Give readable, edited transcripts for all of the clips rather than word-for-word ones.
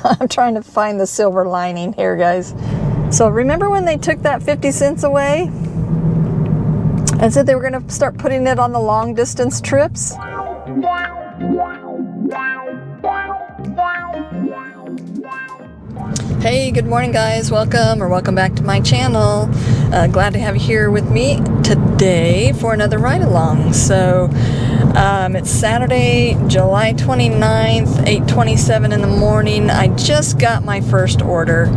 I'm trying to find the silver lining here, guys. So remember when they took that 50 cents away and said they were going to start putting it on the long distance trips? Hey, good morning guys. Welcome back to my channel. Glad to have you here with me today for another ride along. So it's Saturday, July 29th, 8:27 in the morning. I just got my first order.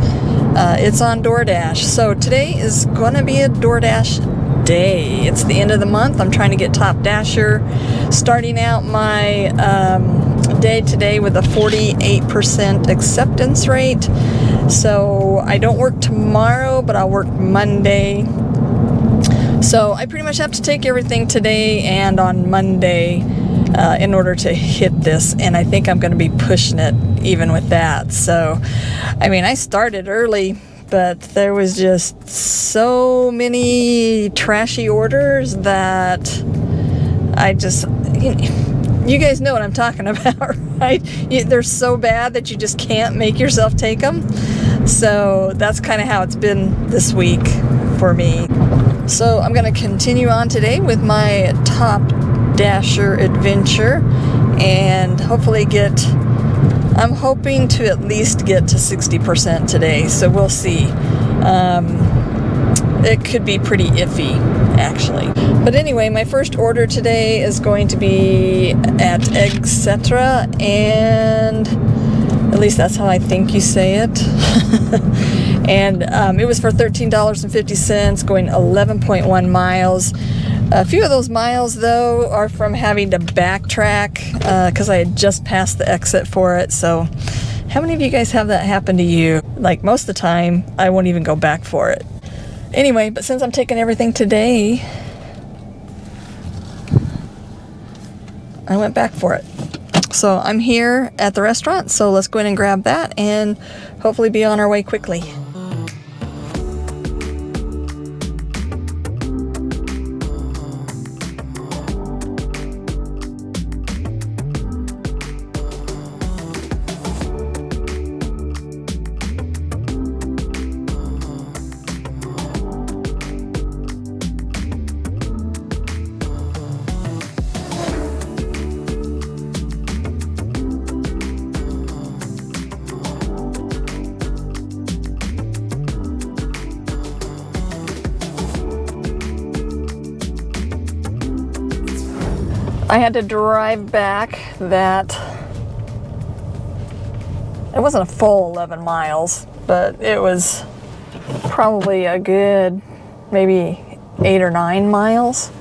It's on Doordash. So today is going to be a Doordash day. It's the end of the month. I'm trying to get Top Dasher. Starting out my day today with a 48% acceptance rate. So I don't work tomorrow, but I'll work Monday. So I pretty much have to take everything today and on Monday in order to hit this, and I think I'm going to be pushing it even with that. So I mean, I started early, but there was just so many trashy orders that I just, you guys know what I'm talking about, right? They're so bad that you just can't make yourself take them. So that's kind of how it's been this week for me. So I'm going to continue on today with my Top Dasher adventure and hopefully I'm hoping to at least get to 60% today. So we'll see. It could be pretty iffy, actually. But anyway, my first order today is going to be at Etc. And at least that's how I think you say it. And it was for $13.50, going 11.1 miles. A few of those miles, though, are from having to backtrack because I had just passed the exit for it. So how many of you guys have that happen to you? Like, most of the time, I won't even go back for it. Anyway, but since I'm taking everything today, I went back for it. So I'm here at the restaurant, so let's go in and grab that and hopefully be on our way quickly. I had to drive back that, it wasn't a full 11 miles, but it was probably a good maybe 8 or 9 miles.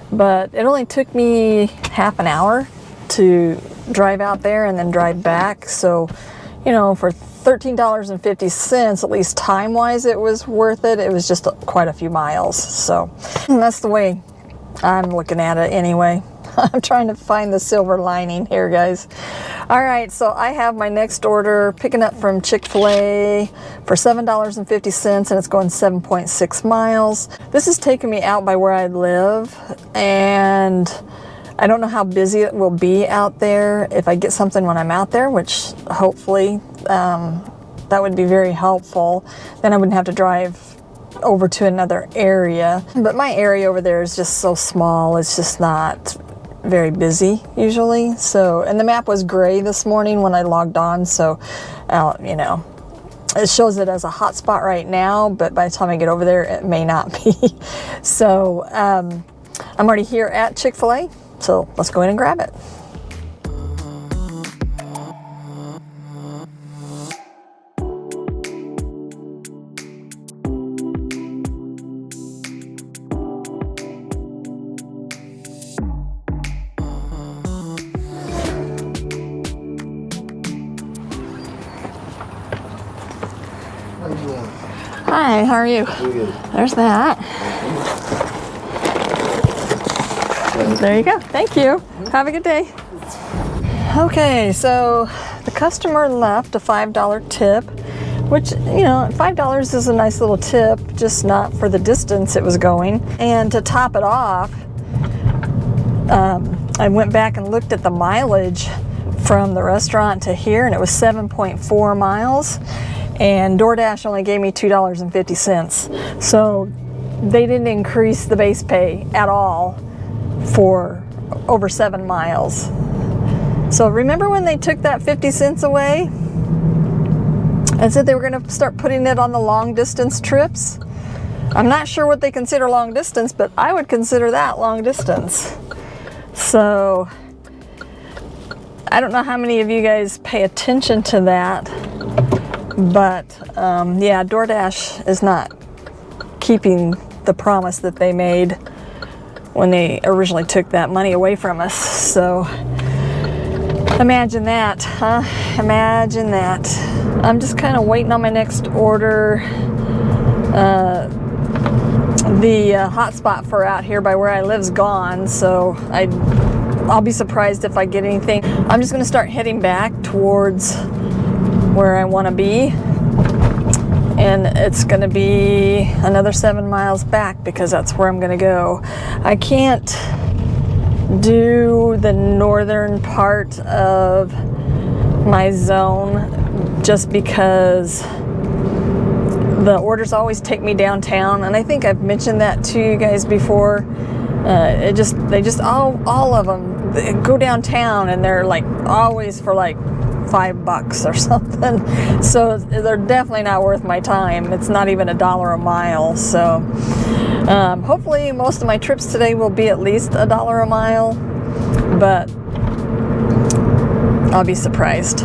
But it only took me half an hour to drive out there and then drive back. So, you know, for $13.50, at least time-wise, it was worth it. It was just quite a few miles. So that's the way I'm looking at it anyway. I'm trying to find the silver lining here, guys. All right, so I have my next order picking up from Chick-fil-A for $7.50, and it's going 7.6 miles. This is taking me out by where I live, and I don't know how busy it will be out there. If I get something when I'm out there, which hopefully that would be very helpful, then I wouldn't have to drive over to another area. But my area over there is just so small, it's just not very busy usually. So, and the map was gray this morning when I logged on, so you know, it shows it as a hot spot right now, but by the time I get over there it may not be. So I'm already here at Chick-fil-A, so let's go in and grab it. Hi, how are you? Good. There's that. There you go. Thank you. Have a good day. Okay, so the customer left a $5 tip, which, you know, $5 is a nice little tip, just not for the distance it was going. And to top it off, I went back and looked at the mileage from the restaurant to here, and it was 7.4 miles, and DoorDash only gave me $2.50. So they didn't increase the base pay at all for over 7 miles. So remember when they took that 50 cents away and said they were going to start putting it on the long distance trips? I'm not sure what they consider long distance, but I would consider that long distance. So I don't know how many of you guys pay attention to that, but yeah, DoorDash is not keeping the promise that they made when they originally took that money away from us. So imagine that, huh? Imagine that. I'm just kind of waiting on my next order. The hotspot for out here by where I live's gone, so I'll be surprised if I get anything. I'm just going to start heading back towards where I want to be, and it's going to be another 7 miles back because that's where I'm going to go. I can't do the northern part of my zone just because the orders always take me downtown, and I think I've mentioned that to you guys before. They just all of them, they go downtown, and they're like always for like $5 or something. So they're definitely not worth my time. It's not even $1 a mile. So hopefully most of my trips today will be at least $1 a mile, but I'll be surprised.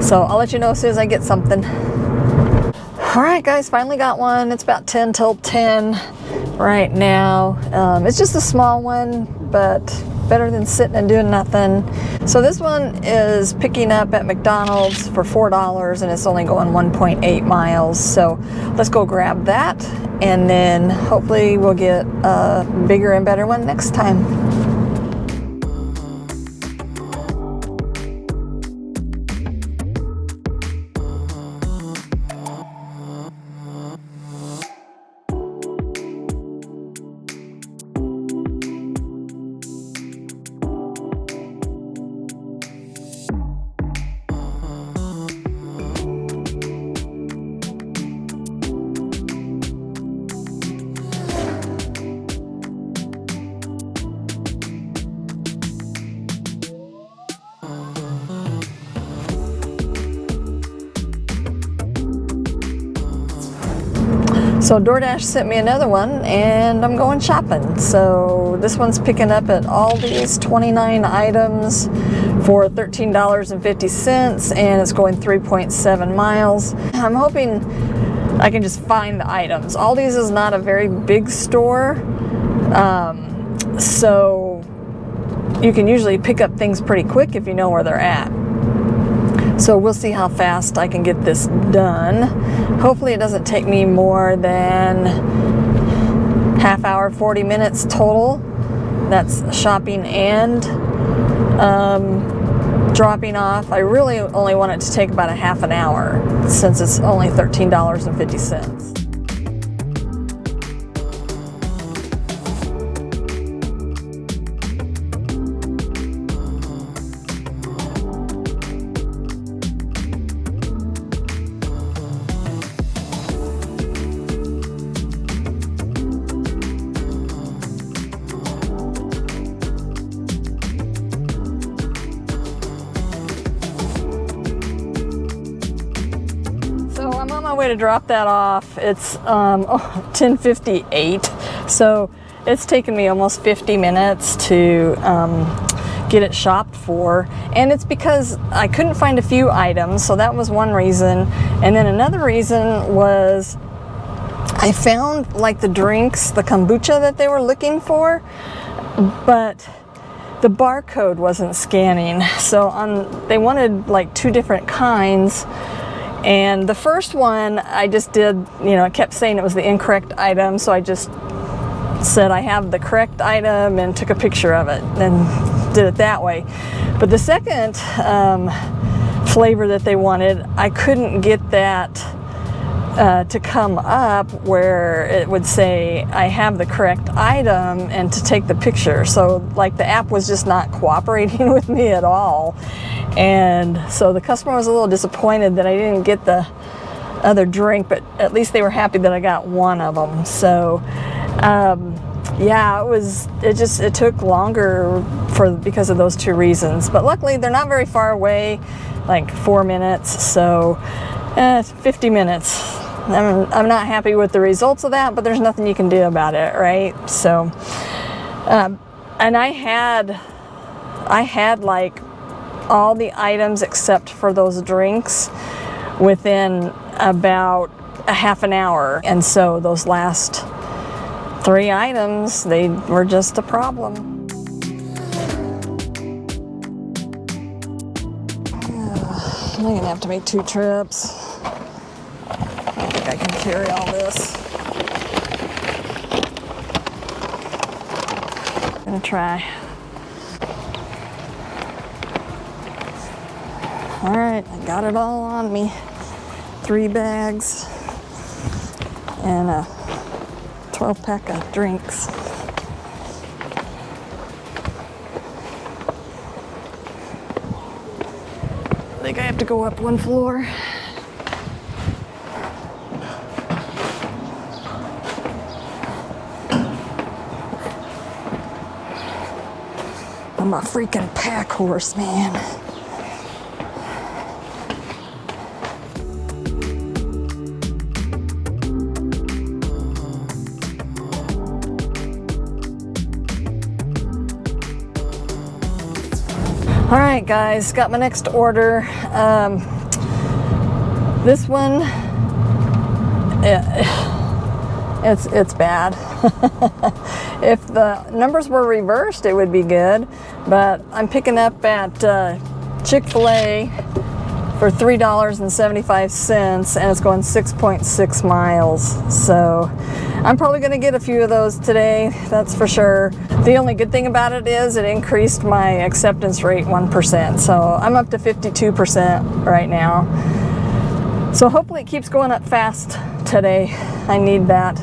So I'll let you know as soon as I get something. All right, guys, finally got one. It's about 10 till 10 right now. It's just a small one, but better than sitting and doing nothing. So this one is picking up at McDonald's for $4, and it's only going 1.8 miles. So let's go grab that, and then hopefully we'll get a bigger and better one next time. So DoorDash sent me another one, and I'm going shopping. So this one's picking up at Aldi's, 29 items for $13.50, and it's going 3.7 miles. I'm hoping I can just find the items. Aldi's is not a very big store, so you can usually pick up things pretty quick if you know where they're at. So we'll see how fast I can get this done. Hopefully it doesn't take me more than half hour, 40 minutes total. That's shopping and dropping off. I really only want it to take about a half an hour since it's only $13.50. I'm on my way to drop that off. It's 10:58, so it's taken me almost 50 minutes to get it shopped for, and it's because I couldn't find a few items, so that was one reason. And then another reason was I found like the drinks, the kombucha that they were looking for, but the barcode wasn't scanning. So they wanted like 2 different kinds. And the first one I just did, it kept saying it was the incorrect item, so I just said I have the correct item and took a picture of it and did it that way. But the second flavor that they wanted, I couldn't get that to come up where it would say I have the correct item and to take the picture. So like the app was just not cooperating with me at all. And so the customer was a little disappointed that I didn't get the other drink, but at least they were happy that I got one of them. So yeah, it took longer because of those two reasons. But luckily they're not very far away, like 4 minutes, so 50 minutes. I'm not happy with the results of that, but there's nothing you can do about it, right? So, and I had like all the items except for those drinks within about a half an hour. And so those last 3 items, they were just a problem. I'm gonna have to make 2 trips. I don't think I can carry all this. I'm gonna try. All right, I got it all on me. 3 bags and a 12-pack of drinks. I think I have to go up 1 floor. I'm a freaking pack horse, man. All right, guys, got my next order. This one, it's bad. If the numbers were reversed, it would be good. But I'm picking up at Chick-fil-A for $3.75, and it's going 6.6 miles. So I'm probably going to get a few of those today, that's for sure. The only good thing about it is it increased my acceptance rate 1%. So I'm up to 52% right now. So hopefully it keeps going up fast today. I need that.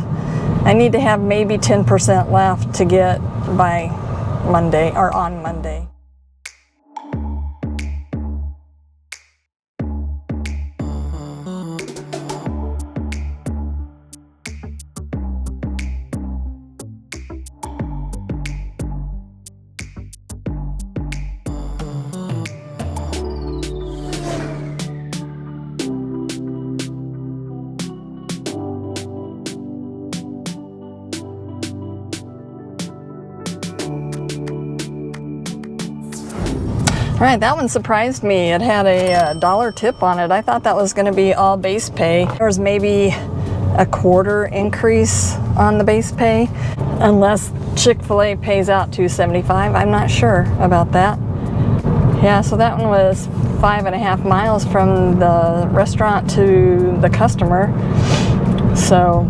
I need to have maybe 10% left to get by Monday or on Monday. All right, that one surprised me. It had a $1 tip on it. I thought that was going to be all base pay. There was maybe a quarter increase on the base pay, unless Chick-fil-A pays out $2.75. I'm not sure about that. Yeah, so that one was 5.5 miles from the restaurant to the customer. So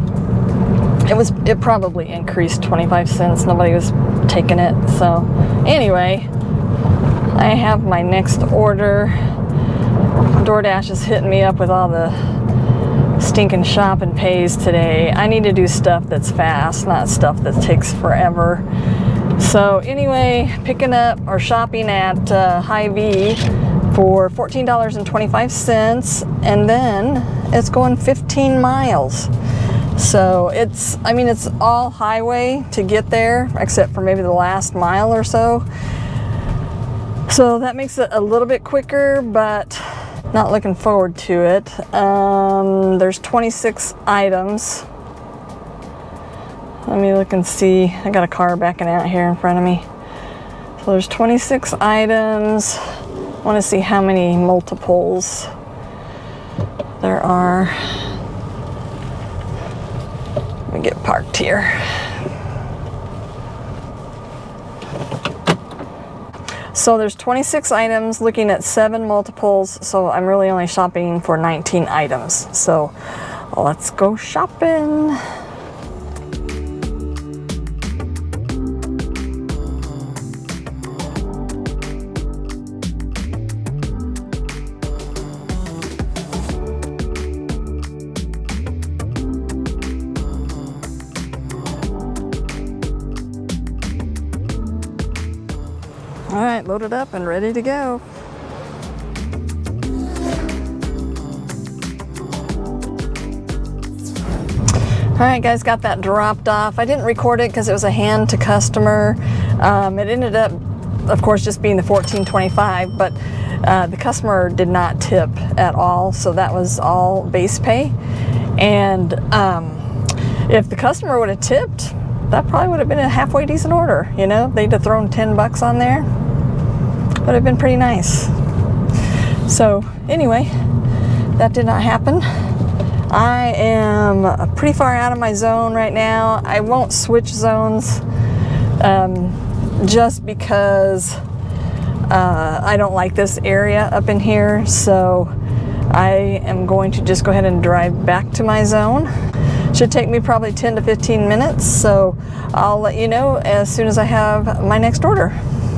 it probably increased 25 cents. Nobody was taking it. So anyway, I have my next order. Doordash is hitting me up with all the stinking shopping pays today. I need to do stuff that's fast, not stuff that takes forever. So anyway, picking up or shopping at Hy-Vee for $14.25, and then it's going 15 miles. So it's all highway to get there, except for maybe the last mile or so. So that makes it a little bit quicker, but not looking forward to it. There's 26 items. Let me look and see. I got a car backing out here in front of me. So there's 26 items. I want to see how many multiples there are. Let me get parked here. So there's 26 items, looking at 7 multiples, so I'm really only shopping for 19 items. So let's go shopping. loaded up and ready to go. All right, guys, got that dropped off. I didn't record it because it was a hand to customer. It ended up, of course, just being the $14.25, but the customer did not tip at all, so that was all base pay. And if the customer would have tipped, that probably would have been a halfway decent order. You know, they'd have thrown 10 bucks on there. Would have been pretty nice. So anyway, that did not happen. I am pretty far out of my zone right now. I won't switch zones just because I don't like this area up in here. So I am going to just go ahead and drive back to my zone. Should take me probably 10 to 15 minutes. So I'll let you know as soon as I have my next order.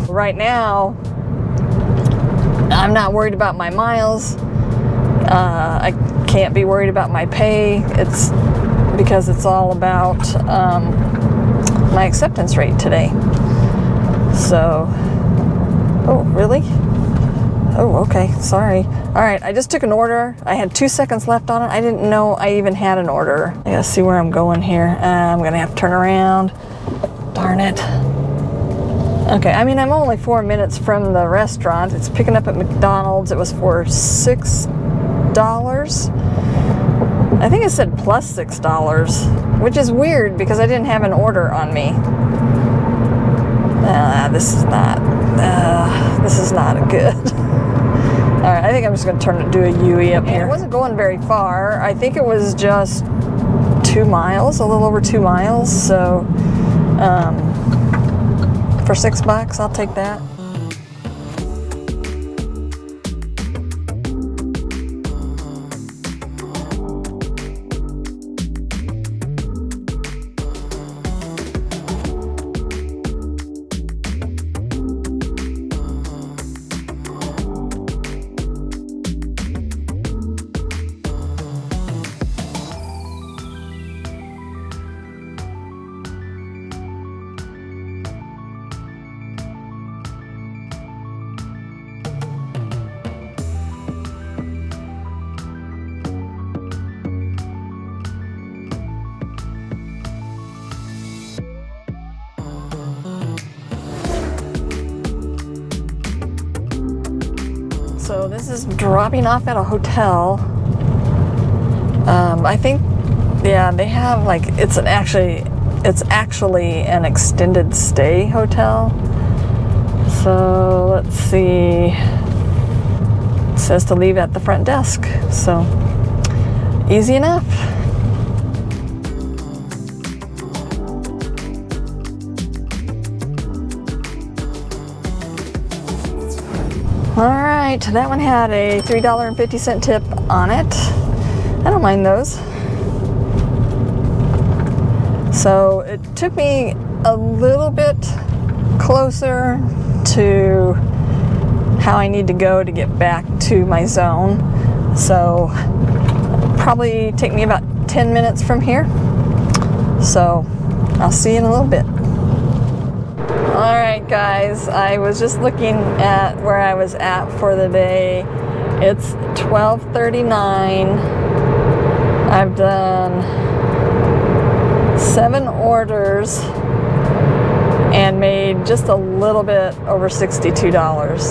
Right now, I'm not worried about my miles. I can't be worried about my pay. It's because it's all about my acceptance rate today. So, oh, really? Oh, okay, sorry. All right, I just took an order. I had 2 seconds left on it. I didn't know I even had an order. I gotta see where I'm going here. I'm gonna have to turn around. Darn it. Okay, I mean, I'm only 4 minutes from the restaurant. It's picking up at McDonald's. It was for $6. I think it said plus $6, which is weird because I didn't have an order on me. This is not good. All right, I think I'm just gonna do a UE up here. It wasn't going very far. I think it was just 2 miles, a little over 2 miles. So for $6, I'll take that. So this is dropping off at a hotel. I think, yeah, they have like, it's actually an extended stay hotel. So let's see. It says to leave at the front desk. So easy enough. All right, that one had a $3.50 tip on it. I don't mind those. So it took me a little bit closer to how I need to go to get back to my zone. So probably take me about 10 minutes from here. So I'll see you in a little bit. All right, guys, I was just looking at where I was at for the day. It's 12:39. I've done 7 orders and made just a little bit over $62.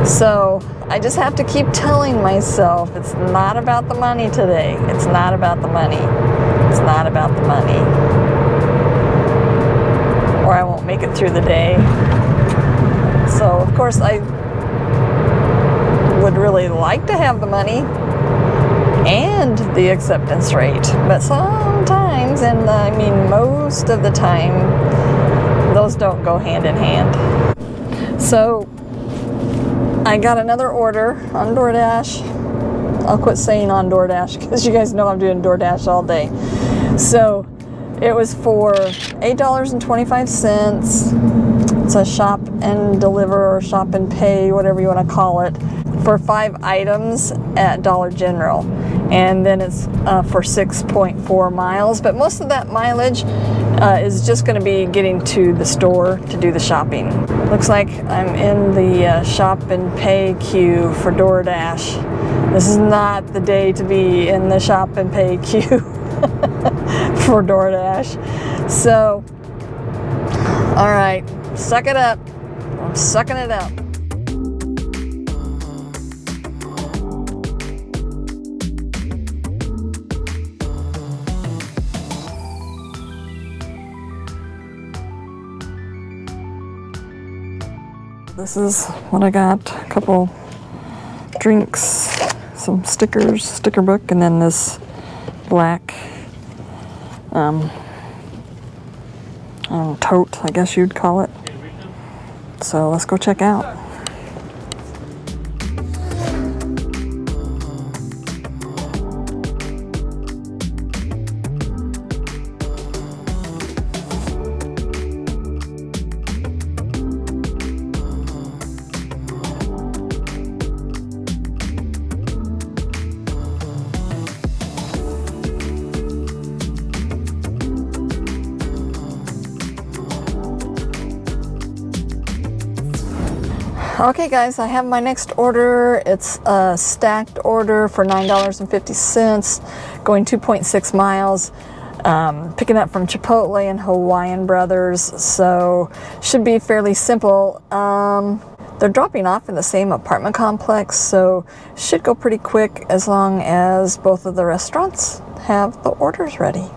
So I just have to keep telling myself it's not about the money today. It's not about the money. It's not about the money. Or I won't make it through the day. So of course I would really like to have the money and the acceptance rate, but sometimes, and I mean most of the time, those don't go hand in hand. So I got another order on Doordash. I'll quit saying on Doordash because you guys know I'm doing Doordash all day. So it was for $8.25. It's a shop and deliver or shop and pay, whatever you want to call it, for 5 items at Dollar General. And then it's for 6.4 miles. But most of that mileage is just going to be getting to the store to do the shopping. Looks like I'm in the shop and pay queue for Doordash. This is not the day to be in the shop and pay queue for Doordash. So, all right, suck it up. I'm sucking it up. This is what I got. A couple drinks, some stickers, sticker book, and then this black tote, I guess you'd call it. So let's go check out. Okay guys, I have my next order. It's a stacked order for $9.50, going 2.6 miles, picking up from Chipotle and Hawaiian Brothers, so should be fairly simple. They're dropping off in the same apartment complex, so should go pretty quick as long as both of the restaurants have the orders ready.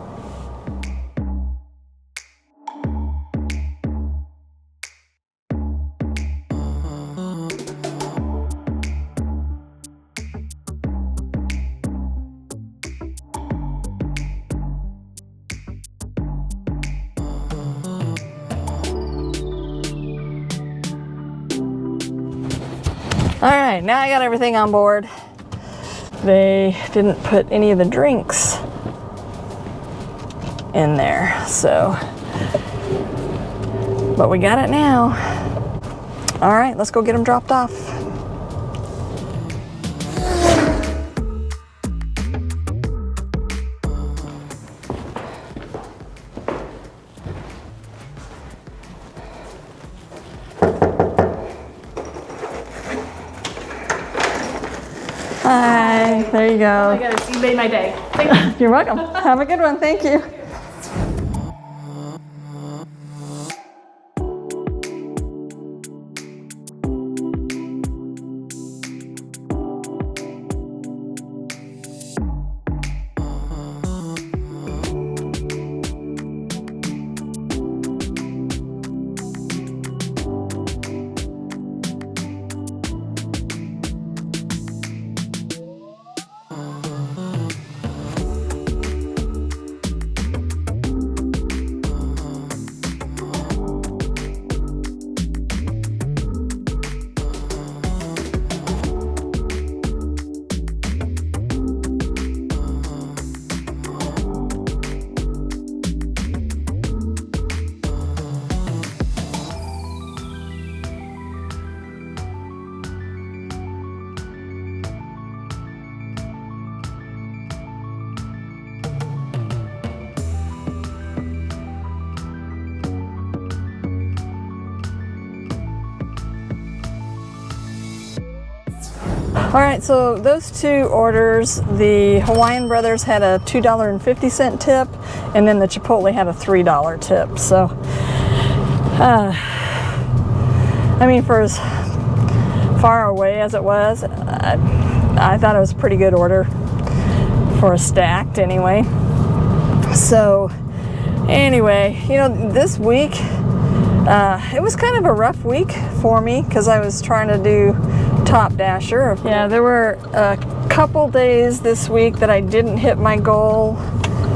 All right, now I got everything on board. They didn't put any of the drinks in there, so, but we got it now. All right, let's go get them dropped off. Hi, there you go. Oh my goodness, you made my day. Thank you. You're welcome. Have a good one. Thank you. All right, so those two orders, the Hawaiian Brothers had a $2.50 tip, and then the Chipotle had a $3 tip. So, I mean, for as far away as it was, I thought it was a pretty good order for a stacked anyway. So, anyway, you know, this week, it was kind of a rough week for me because I was trying to do Top Dasher. Yeah, there were a couple days this week that I didn't hit my goal,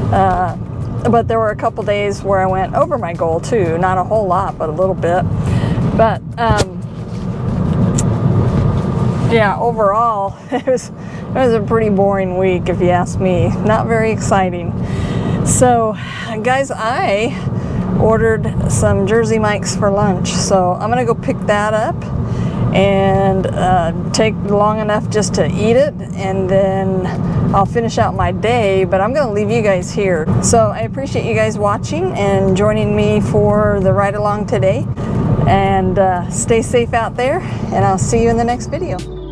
but there were a couple days where I went over my goal too. Not a whole lot, but a little bit. But yeah, overall, it was a pretty boring week if you ask me. Not very exciting. So, guys, I ordered some Jersey Mike's for lunch, so I'm gonna go pick that up. and take long enough just to eat it, and then I'll finish out my day, but I'm going to leave you guys here. So I appreciate you guys watching and joining me for the ride along today, and stay safe out there, and I'll see you in the next video.